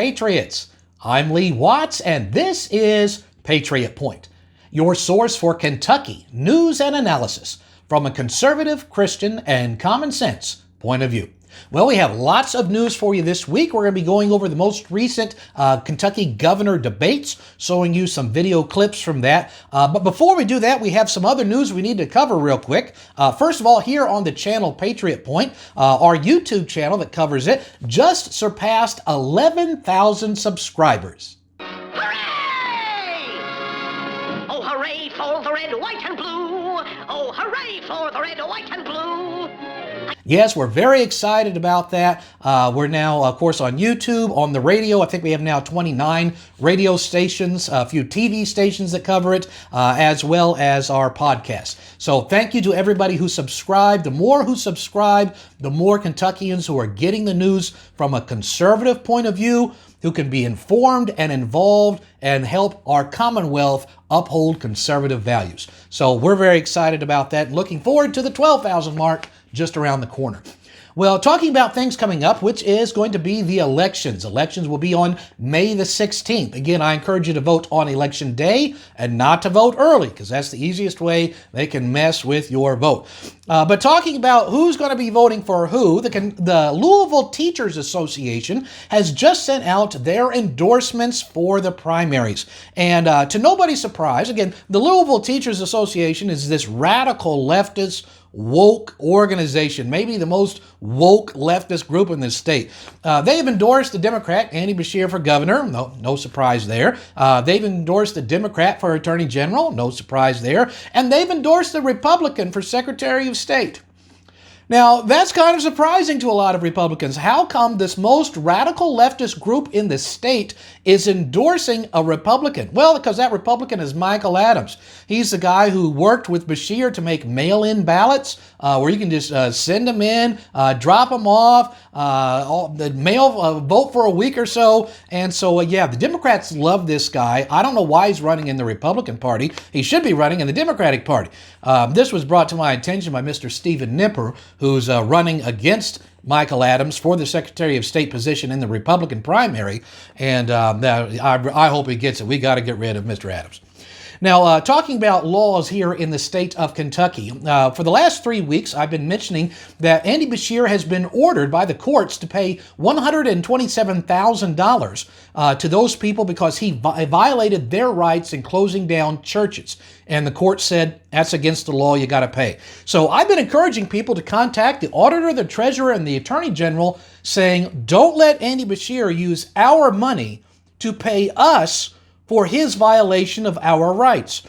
Patriots. I'm Lee Watts, and this is Patriot Point, your source for Kentucky news and analysis from a conservative, Christian, and common sense point of view. Well, we have lots of news for you this week. We're going to be going over the most recent Kentucky governor debates, showing you some video clips from that. But before we do that, we have some other news we need to cover real quick. First of all, here on the channel Patriot Point, our YouTube channel that covers it just surpassed 11,000 subscribers. Hooray! Oh, hooray for the red, white, and blue! Oh, hooray for the red, white, and blue! Yes, we're very excited about that. We're now, of course, on YouTube, on the radio. I think we have now 29 radio stations, a few TV stations that cover it, as well as our podcast. So thank you to everybody who subscribed. The more who subscribe, the more Kentuckians who are getting the news from a conservative point of view, who can be informed and involved and help our Commonwealth uphold conservative values. So we're very excited about that. Looking forward to the 12,000 mark just around the corner. Well, talking about things coming up, which is going to be the elections. Elections will be on May the 16th. Again, I encourage you to vote on Election Day and not to vote early, because that's the easiest way they can mess with your vote. But talking about who's going to be voting for who, the Louisville Teachers Association has just sent out their endorsements for the primaries. And to nobody's surprise, again, the Louisville Teachers Association is this radical leftist woke organization, maybe the most woke leftist group in the state. They have endorsed the Democrat, Andy Beshear, for governor. No surprise there. They've endorsed the Democrat for attorney general. No surprise there. And they've endorsed the Republican for secretary of state. Now, that's kind of surprising to a lot of Republicans. How come this most radical leftist group in the state is endorsing a Republican? Well, because that Republican is Michael Adams. He's the guy who worked with Beshear to make mail-in ballots where you can just send them in, drop them off, vote for a week or so. And so, yeah, the Democrats love this guy. I don't know why he's running in the Republican Party. He should be running in the Democratic Party. This was brought to my attention by Mr. Stephen Nipper, who's running against Michael Adams for the Secretary of State position in the Republican primary. And I hope he gets it. We got to get rid of Mr. Adams. Now, talking about laws here in the state of Kentucky, for the last 3 weeks, I've been mentioning that Andy Beshear has been ordered by the courts to pay $127,000 to those people because he violated their rights in closing down churches. And the court said, that's against the law, you got to pay. So I've been encouraging people to contact the auditor, the treasurer, and the attorney general saying, don't let Andy Beshear use our money to pay us for his violation of our rights.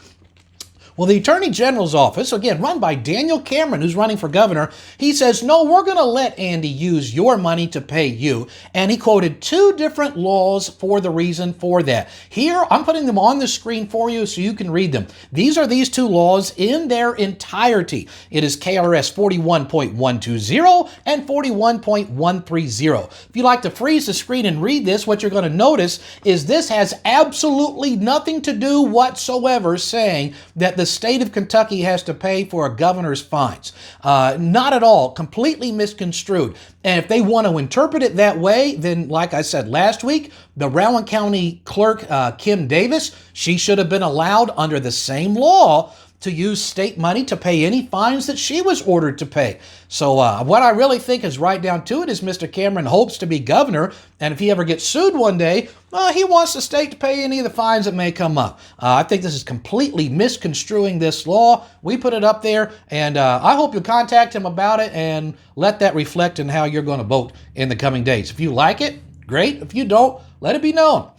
Well, the Attorney General's office, again, run by Daniel Cameron, who's running for governor, he says, no, we're going to let Andy use your money to pay you. And he quoted two different laws for the reason for that. Here, I'm putting them on the screen for you so you can read them. These are these two laws in their entirety. It is KRS 41.120 and 41.130. If you'd like to freeze the screen and read this, what you're going to notice is this has absolutely nothing to do whatsoever saying that the state of Kentucky has to pay for a governor's fines. Not at all. Completely misconstrued. And if they want to interpret it that way, then like I said last week, the Rowan County clerk, Kim Davis, she should have been allowed under the same law to use state money to pay any fines that she was ordered to pay. So what I really think is right down to it is Mr. Cameron hopes to be governor, and if he ever gets sued one day, he wants the state to pay any of the fines that may come up. I think this is completely misconstruing this law. We put it up there, and I hope you'll contact him about it and let that reflect in how you're going to vote in the coming days. If you like it, great. If you don't, let it be known.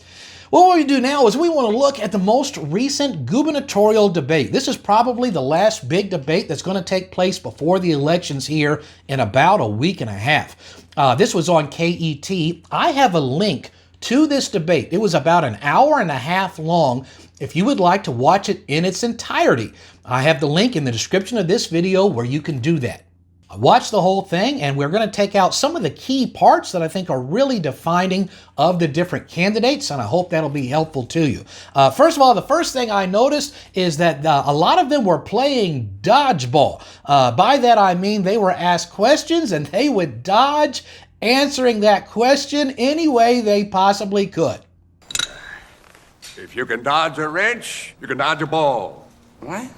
Well, what we do now is we want to look at the most recent gubernatorial debate. This is probably the last big debate that's going to take place before the elections here in about a week and a half. This was on KET. I have a link to this debate. It was about an hour and a half long. If you would like to watch it in its entirety, I have the link in the description of this video where you can do that. Watch the whole thing, and we're going to take out some of the key parts that I think are really defining of the different candidates, and I hope that'll be helpful to you. First of all, the first thing I noticed is that a lot of them were playing dodgeball. By that I mean they were asked questions, and they would dodge answering that question any way they possibly could. If you can dodge a wrench, you can dodge a ball. What?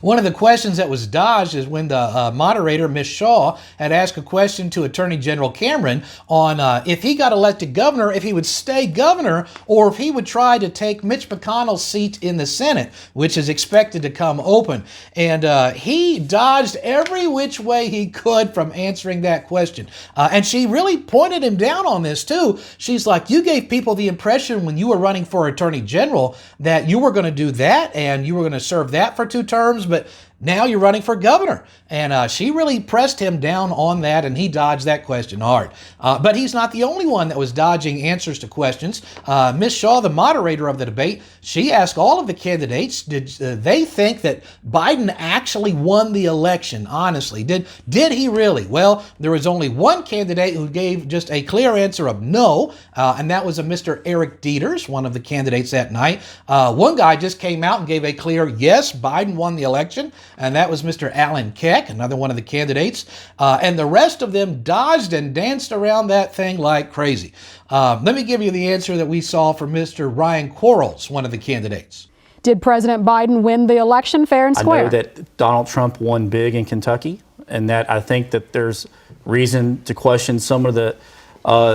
One of the questions that was dodged is when the moderator, Ms. Shaw, had asked a question to Attorney General Cameron on if he got elected governor, if he would stay governor, or if he would try to take Mitch McConnell's seat in the Senate, which is expected to come open. And he dodged every which way he could from answering that question. And she really pointed him down on this, too. She's like, you gave people the impression when you were running for Attorney General that you were going to do that and you were going to serve that for 2 terms, but now you're running for governor. And she really pressed him down on that, and he dodged that question hard. But he's not the only one that was dodging answers to questions. Ms. Shaw, the moderator of the debate, she asked all of the candidates, did they think that Biden actually won the election? Honestly, did he really? Well, there was only one candidate who gave just a clear answer of no, and that was a Mr. Eric Dieters, one of the candidates that night. One guy just came out and gave a clear yes, Biden won the election, and that was Mr. Alan Keck, another one of the candidates. And the rest of them dodged and danced around that thing like crazy. Let me give you the answer that we saw from Mr. Ryan Quarles, one of the candidates. Did President Biden win the election fair and square? I know that Donald Trump won big in Kentucky, and that I think that there's reason to question some of the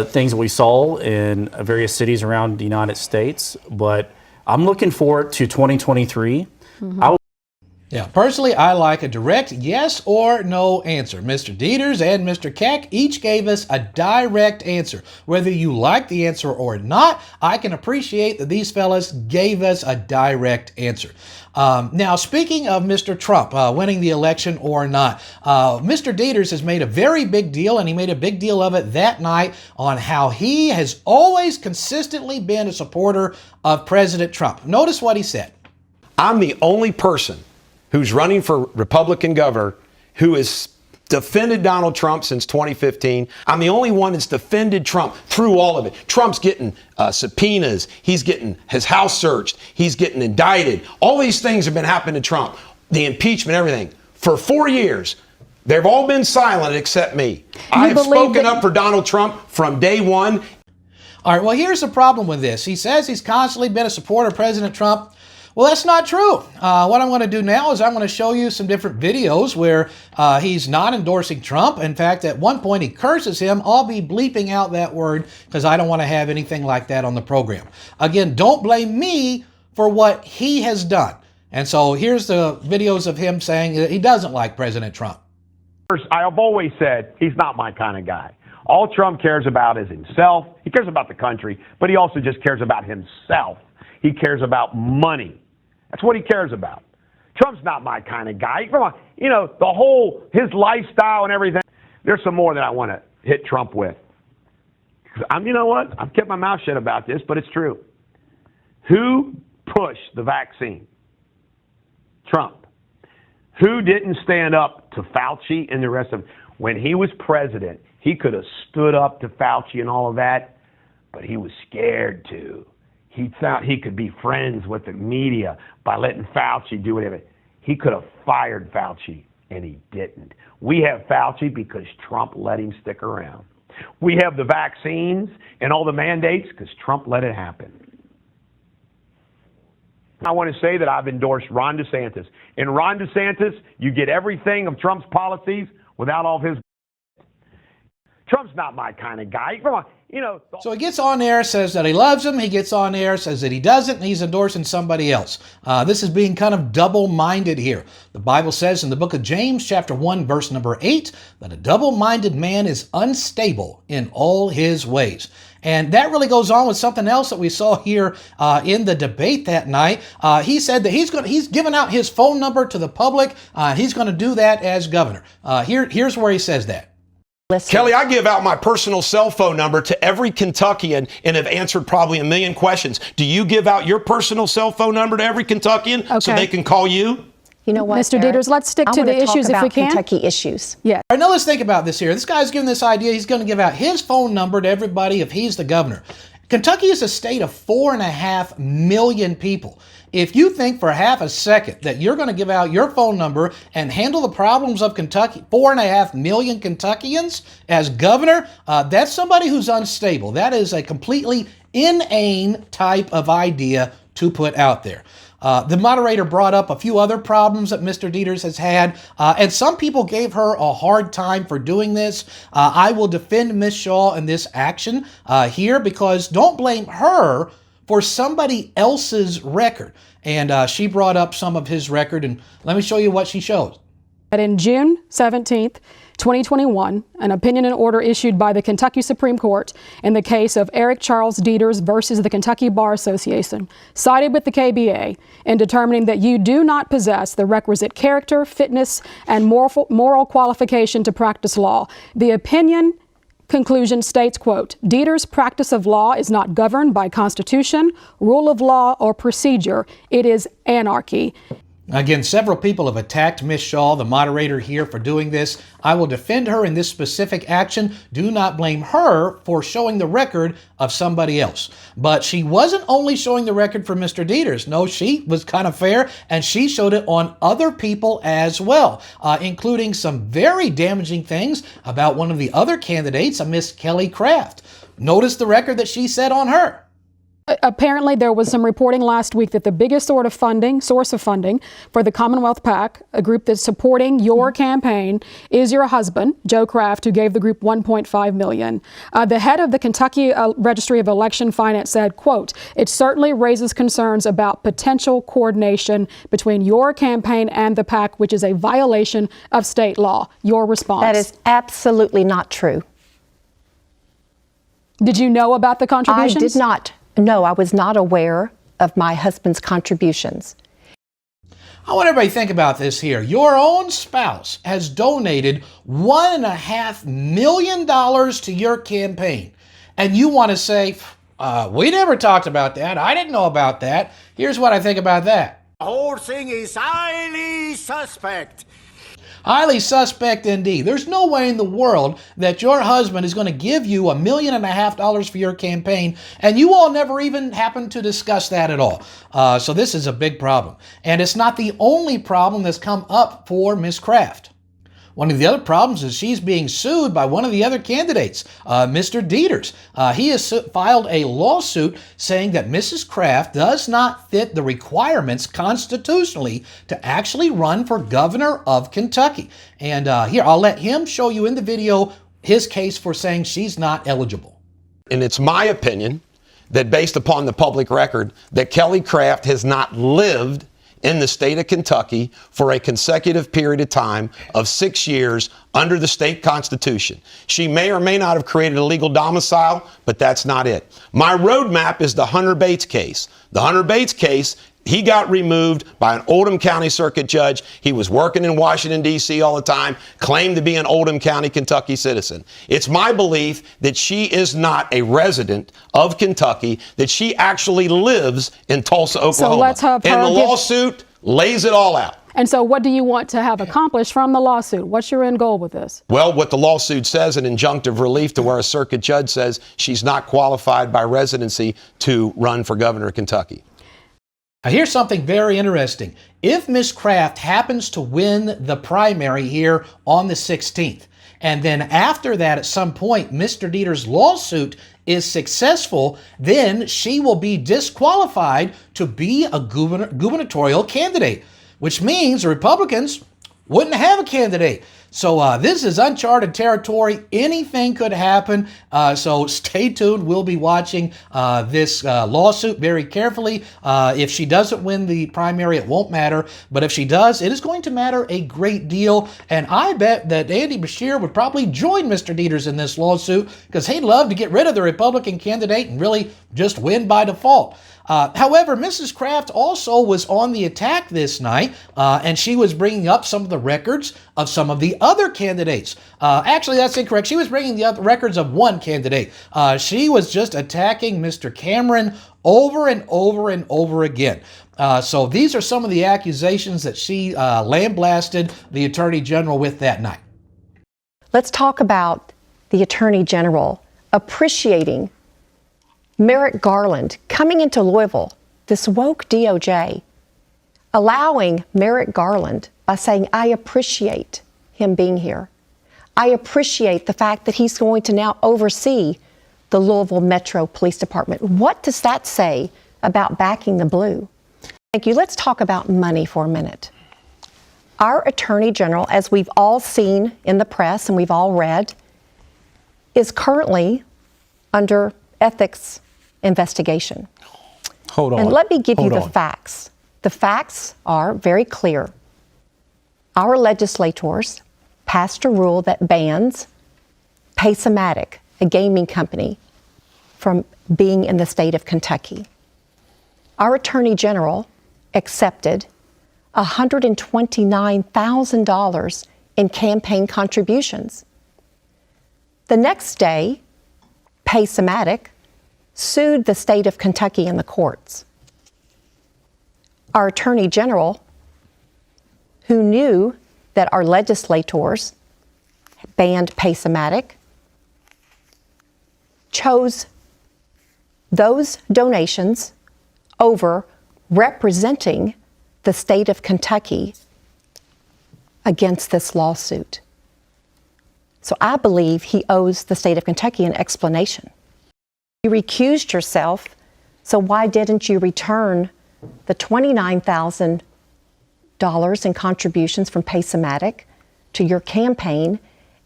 things that we saw in various cities around the United States. But I'm looking forward to 2023. Yeah, personally, I like a direct yes or no answer. Mr. Dieters and Mr. Keck each gave us a direct answer. Whether you like the answer or not, I can appreciate that these fellas gave us a direct answer. Now, speaking of Mr. Trump winning the election or not, Mr. Dieters has made a very big deal, and he made a big deal of it that night on how he has always consistently been a supporter of President Trump. Notice what he said. I'm the only person who's running for Republican governor who has defended Donald Trump since 2015. I'm the only one that's defended Trump through all of it. Trump's getting subpoenas. He's getting his house searched. He's getting indicted. All these things have been happening to Trump. The impeachment, everything. For 4 years, they've all been silent except me. I have spoken up for Donald Trump from day one. All right, well, here's the problem with this. He says he's constantly been a supporter of President Trump. Well, that's not true. What I'm going to do now is I'm going to show you some different videos where he's not endorsing Trump. In fact, at one point he curses him. I'll be bleeping out that word because I don't want to have anything like that on the program. Again, don't blame me for what he has done. And so here's the videos of him saying that he doesn't like President Trump. I've always said he's not my kind of guy. All Trump cares about is himself. He cares about the country, but he also just cares about himself. He cares about money. That's what he cares about. Trump's not my kind of guy. You know, his lifestyle and everything. There's some more that I want to hit Trump with. You know what? I've kept my mouth shut about this, but it's true. Who pushed the vaccine? Trump. Who didn't stand up to Fauci and the rest of them? When he was president, he could have stood up to Fauci and all of that, but he was scared to. He thought he could be friends with the media by letting Fauci do whatever. He could have fired Fauci, and he didn't. We have Fauci because Trump let him stick around. We have the vaccines and all the mandates because Trump let it happen. I want to say that I've endorsed Ron DeSantis. In Ron DeSantis, you get everything of Trump's policies without all of his. Trump's not my kind of guy. You know. So he gets on there, says that he loves him. He gets on there, says that he doesn't, and he's endorsing somebody else. This is being kind of double-minded here. The Bible says in the book of James, chapter 1, verse number 8, that a double-minded man is unstable in all his ways. And that really goes on with something else that we saw here in the debate that night. He said that he's given out his phone number to the public. He's going to do that as governor. Here's where he says that. Listen. Kelly, I give out my personal cell phone number to every Kentuckian and have answered probably 1 million questions. Do you give out your personal cell phone number to every Kentuckian so they can call you? You know what, Mr. Dieters, let's stick to the issues if we can. Kentucky issues. Yeah. All right, now let's think about this here. This guy's given this idea. He's going to give out his phone number to everybody if he's the governor. Kentucky is a state of 4.5 million people. If you think for half a second that you're going to give out your phone number and handle the problems of Kentucky, 4.5 million Kentuckians as governor, that's somebody who's unstable. That is a completely inane type of idea to put out there. The moderator brought up a few other problems that Mr. Deters has had, and some people gave her a hard time for doing this. I will defend Ms. Shaw in this action here, because don't blame her for somebody else's record. And she brought up some of his record, and let me show you what she shows. In June 17th, 2021, an opinion and order issued by the Kentucky Supreme Court in the case of Eric Charles Deters versus the Kentucky Bar Association sided with the KBA in determining that you do not possess the requisite character, fitness, and moral qualification to practice law. The opinion conclusion states, quote, Deters' practice of law is not governed by constitution, rule of law, or procedure. It is anarchy. Again, several people have attacked Ms. Shaw, the moderator here, for doing this. I will defend her in this specific action. Do not blame her for showing the record of somebody else. But she wasn't only showing the record for Mr. Deters. No, she was kind of fair, and she showed it on other people as well, including some very damaging things about one of the other candidates, a Miss Kelly Craft. Notice the record that she said on her. Apparently, there was some reporting last week that the biggest source of funding for the Commonwealth PAC, a group that's supporting your campaign, is your husband, Joe Craft, who gave the group $1.5 million. The head of the Kentucky Registry of Election Finance said, quote, it certainly raises concerns about potential coordination between your campaign and the PAC, which is a violation of state law. Your response? That is absolutely not true. Did you know about the contributions? I did not. No, I was not aware of my husband's contributions. I want everybody to think about this here. Your own spouse has donated $1.5 million to your campaign. And you want to say, we never talked about that. I didn't know about that. Here's what I think about that. The whole thing is highly suspect. Highly suspect indeed. There's no way in the world that your husband is going to give you $1.5 million for your campaign, and you all never even happened to discuss that at all. So this is a big problem. And it's not the only problem that's come up for Ms. Craft. One of the other problems is she's being sued by one of the other candidates, Mr. Deters. He has filed a lawsuit saying that Mrs. Craft does not fit the requirements constitutionally to actually run for governor of Kentucky. And here, I'll let him show you in the video his case for saying she's not eligible. And it's my opinion that, based upon the public record, that Kelly Craft has not lived in the state of Kentucky for a consecutive period of time of 6 years under the state constitution. She may or may not have created a legal domicile, but that's not it. My roadmap is the Hunter Bates case. The Hunter Bates case, he got removed by an Oldham County Circuit judge. He was working in Washington, D.C. all the time, claimed to be an Oldham County, Kentucky citizen. It's my belief that she is not a resident of Kentucky, that she actually lives in Tulsa, Oklahoma. So let's have her and the lawsuit lays it all out. And so what do you want to have accomplished from the lawsuit? What's your end goal with this? Well, what the lawsuit says, an injunctive relief to where a circuit judge says she's not qualified by residency to run for governor of Kentucky. Now, here's something very interesting. If Ms. Craft happens to win the primary here on the 16th, and then after that, at some point, Mr. Deters' lawsuit is successful, then she will be disqualified to be a gubernatorial candidate, which means the Republicans wouldn't have a candidate. So this is uncharted territory. Anything could happen. So stay tuned. We'll be watching this lawsuit very carefully. If she doesn't win the primary, it won't matter. But if she does, it is going to matter a great deal. And I bet that Andy Beshear would probably join Mr. Deters in this lawsuit because he'd love to get rid of the Republican candidate and really just win by default. However, Mrs. Craft also was on the attack this night, and she was bringing up some of the records of some of the other candidates. Actually, that's incorrect. She was bringing the records of one candidate. She was just attacking Mr. Cameron over and over and over again. So these are some of the accusations that she lambasted the Attorney General with that night. Let's talk about the Attorney General appreciating Merrick Garland coming into Louisville, this woke DOJ, allowing Merrick Garland by saying, I appreciate him being here. I appreciate the fact that he's going to now oversee the Louisville Metro Police Department. What does that say about backing the blue? Thank you. Let's talk about money for a minute. Our Attorney General, as we've all seen in the press and we've all read, is currently under ethics investigation. Hold on. And let me give you Hold the on. facts. The facts are very clear. Our legislators passed a rule that bans Paysomatic, a gaming company, from being in the state of Kentucky. Our Attorney General accepted $129,000 in campaign contributions. The next day, Paysomatic sued the state of Kentucky in the courts. Our Attorney General, who knew that our legislators banned Paysomatic, chose those donations over representing the state of Kentucky against this lawsuit. So I believe he owes the state of Kentucky an explanation. You recused yourself, so why didn't you return the $29,000 in contributions from Paysomatic to your campaign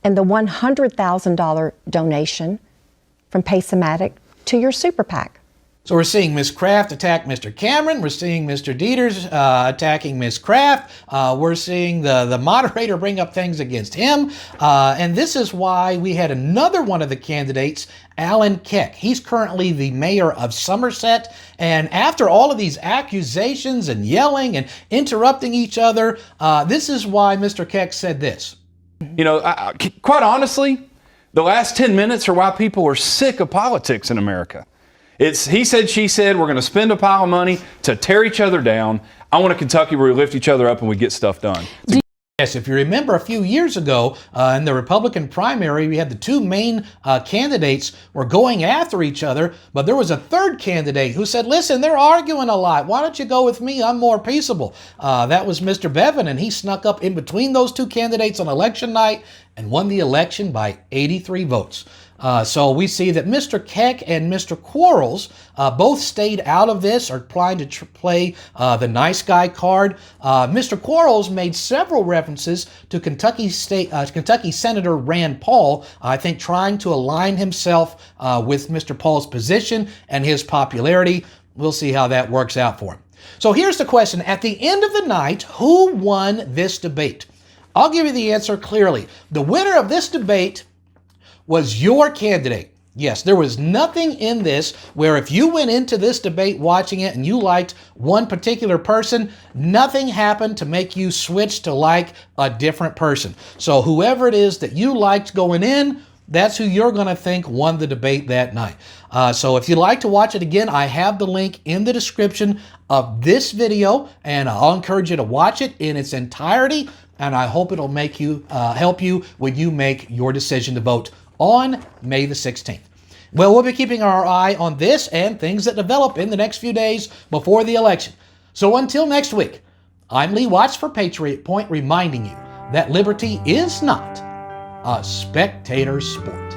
and the $100,000 donation from Paysomatic to your super PAC? So we're seeing Ms. Kraft attack Mr. Cameron. We're seeing Mr. Dieters attacking Ms. Kraft. We're seeing the moderator bring up things against him. And this is why we had another one of the candidates, Alan Keck. He's currently the mayor of Somerset. And after all of these accusations and yelling and interrupting each other, this is why Mr. Keck said this. You know, quite honestly, the last 10 minutes are why people are sick of politics in America. It's he said, she said, we're going to spend a pile of money to tear each other down. I want a Kentucky where we lift each other up and we get stuff done. Yes, if you remember a few years ago in the Republican primary, we had the two main candidates were going after each other, but there was a third candidate who said, listen, they're arguing a lot. Why don't you go with me? I'm more peaceable. That was Mr. Bevin, and he snuck up in between those two candidates on election night and won the election by 83 votes. So we see that Mr. Keck and Mr. Quarles both stayed out of this, are trying to play the nice guy card. Mr. Quarles made several references to Kentucky Senator Rand Paul, I think trying to align himself with Mr. Paul's position and his popularity. We'll see how that works out for him. So here's the question. At the end of the night, who won this debate? I'll give you the answer clearly. The winner of this debate was your candidate. Yes, there was nothing in this where if you went into this debate watching it and you liked one particular person, nothing happened to make you switch to like a different person. So whoever it is that you liked going in, that's who you're going to think won the debate that night. So if you'd like to watch it again, I have the link in the description of this video, and I'll encourage you to watch it in its entirety, and I hope it'll make you help you when you make your decision to vote on May the 16th. Well, we'll be keeping our eye on this and things that develop in the next few days before the election. So until next week, I'm Lee Watts for Patriot Point, reminding you that liberty is not a spectator sport.